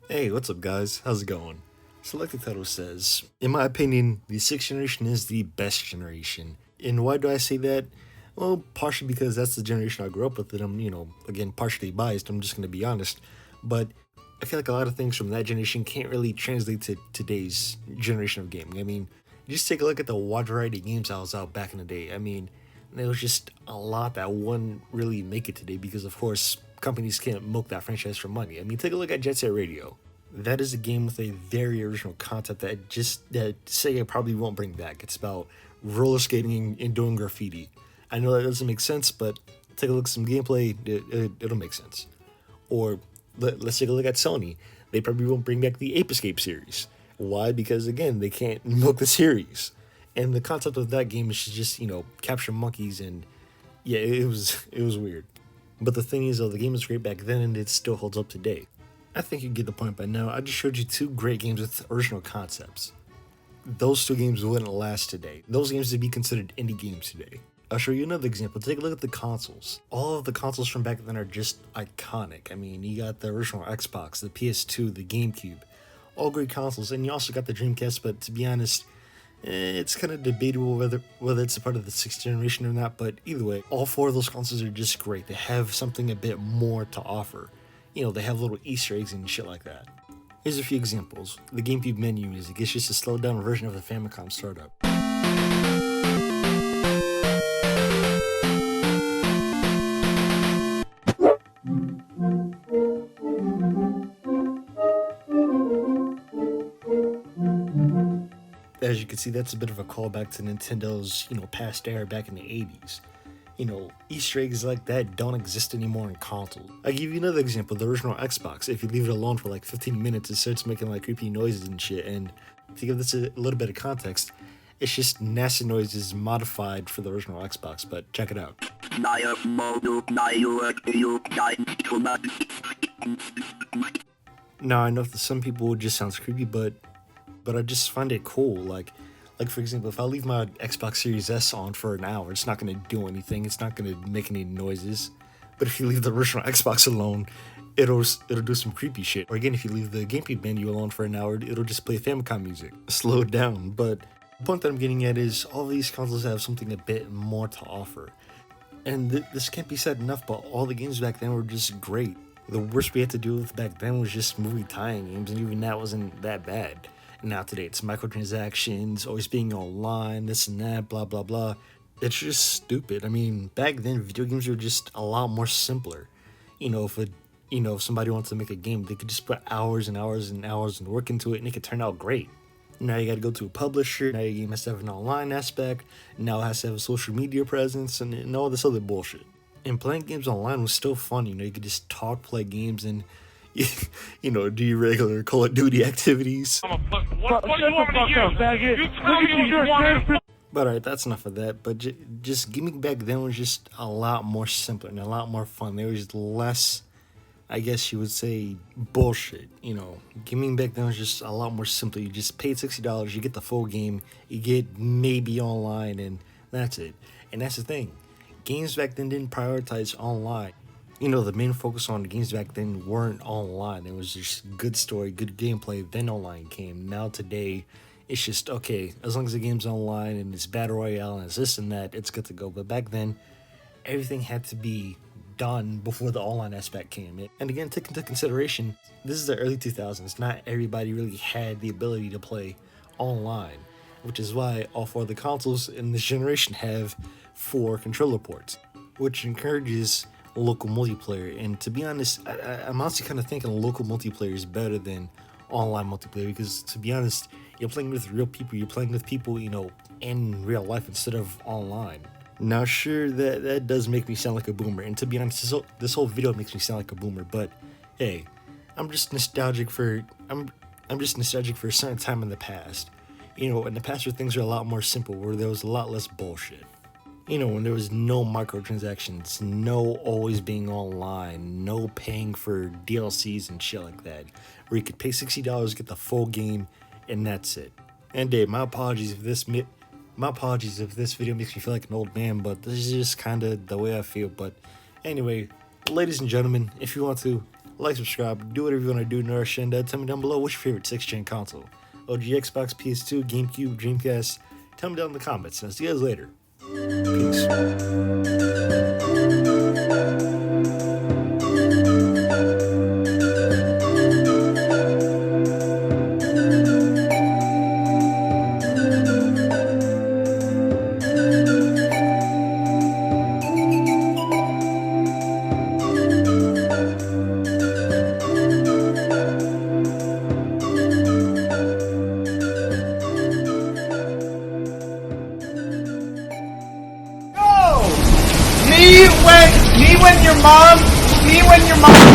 Hey, what's up, guys? How's it going? So, like the title says, in my opinion, the sixth generation is the best generation. And why do I say that? Well, partially because that's the generation I grew up with, and I'm, again, partially biased. I'm just going to be honest. But I feel like a lot of things from that generation can't really translate to today's generation of gaming. I mean, just take a look at the wide variety of games that was out back in the day. I mean, there was just a lot that wouldn't really make it today because, of course, companies can't milk that franchise for money. I mean, take a look at Jet Set Radio. That is a game with a very original concept that Sega probably won't bring back. It's about roller skating and doing graffiti. I know that doesn't make sense, but take a look at some gameplay. It'll make sense. Or let's take a look at Sony. They probably won't bring back the Ape Escape series. Why? Because again, they can't milk the series. And the concept of that game is to just capture monkeys, and yeah, it was weird. But the thing is, though, the game was great back then, and it still holds up today. I think you get the point by now. I just showed you two great games with original concepts. Those two games wouldn't last today. Those games would be considered indie games today. I'll show you another example. Take a look at the consoles. All of the consoles from back then are just iconic. I mean, you got the original Xbox, the PS2, the GameCube. All great consoles. And you also got the Dreamcast, but to be honest, it's kind of debatable whether it's a part of the sixth generation or not, but either way, all four of those consoles are just great. They have something a bit more to offer. They have little Easter eggs and shit like that. Here's a few examples. The GameCube menu music is just a slowed down version of the Famicom startup. As you can see, that's a bit of a callback to Nintendo's, past era back in the 80s. Easter eggs like that don't exist anymore in consoles. I'll give you another example, the original Xbox. If you leave it alone for like 15 minutes, it starts making like creepy noises and shit. And to give this a little bit of context, it's just nasty noises modified for the original Xbox, but check it out. Now, I know to some people it just sounds creepy, but I just find it cool. Like for example, if I leave my Xbox Series S on for an hour, it's not gonna do anything. It's not gonna make any noises. But if you leave the original Xbox alone, it'll do some creepy shit. Or again, if you leave the GameCube menu alone for an hour, it'll just play Famicom music, slow it down. But the point that I'm getting at is all these consoles have something a bit more to offer. And this can't be said enough, but all the games back then were just great. The worst we had to deal with back then was just movie tie-in games, and even that wasn't that bad. Now today it's microtransactions, always being online, this and that, blah blah blah. It's just stupid. I mean, back then video games were just a lot more simpler. If somebody wants to make a game, they could just put hours and hours and hours and work into it, and it could turn out great. Now you got to go to a publisher. Now your game has to have an online aspect. Now it has to have a social media presence and all this other bullshit. And playing games online was still fun. You could just talk, play games, and do your regular Call of Duty activities. But alright, that's enough of that. But just gaming back then was just a lot more simpler and a lot more fun. There was less, I guess you would say, bullshit. Gaming back then was just a lot more simple. You just paid $60, you get the full game, you get maybe online, and that's it. And that's the thing. Games back then didn't prioritize online. The main focus on the games back then weren't online. It was just good story, good gameplay, then online came. Now today, it's just, okay, as long as the game's online and it's Battle Royale and it's this and that, it's good to go. But back then, everything had to be done before the online aspect came. And again, take into consideration, this is the early 2000s. Not everybody really had the ability to play online, which is why all four of the consoles in this generation have 4 controller ports, which encourages local multiplayer. And to be honest, I'm honestly kind of thinking local multiplayer is better than online multiplayer, because to be honest, you're playing with real people. You're playing with people, in real life instead of online. Now, sure, that does make me sound like a boomer, and to be honest, this whole video makes me sound like a boomer. But hey, I'm just nostalgic for a certain time in the past. In the past where things were a lot more simple, where there was a lot less bullshit. When there was no microtransactions, no always being online, no paying for DLCs and shit like that, where you could pay $60, get the full game, and that's it. And Dave, my apologies if this video makes me feel like an old man, but this is just kind of the way I feel. But anyway, ladies and gentlemen, if you want to, like, subscribe, do whatever you want to do, Nourish, and tell me down below what's your favorite 6th-gen console. OG, Xbox, PS2, GameCube, Dreamcast. Tell me down in the comments, and I'll see you guys later. Peace. Me when your mom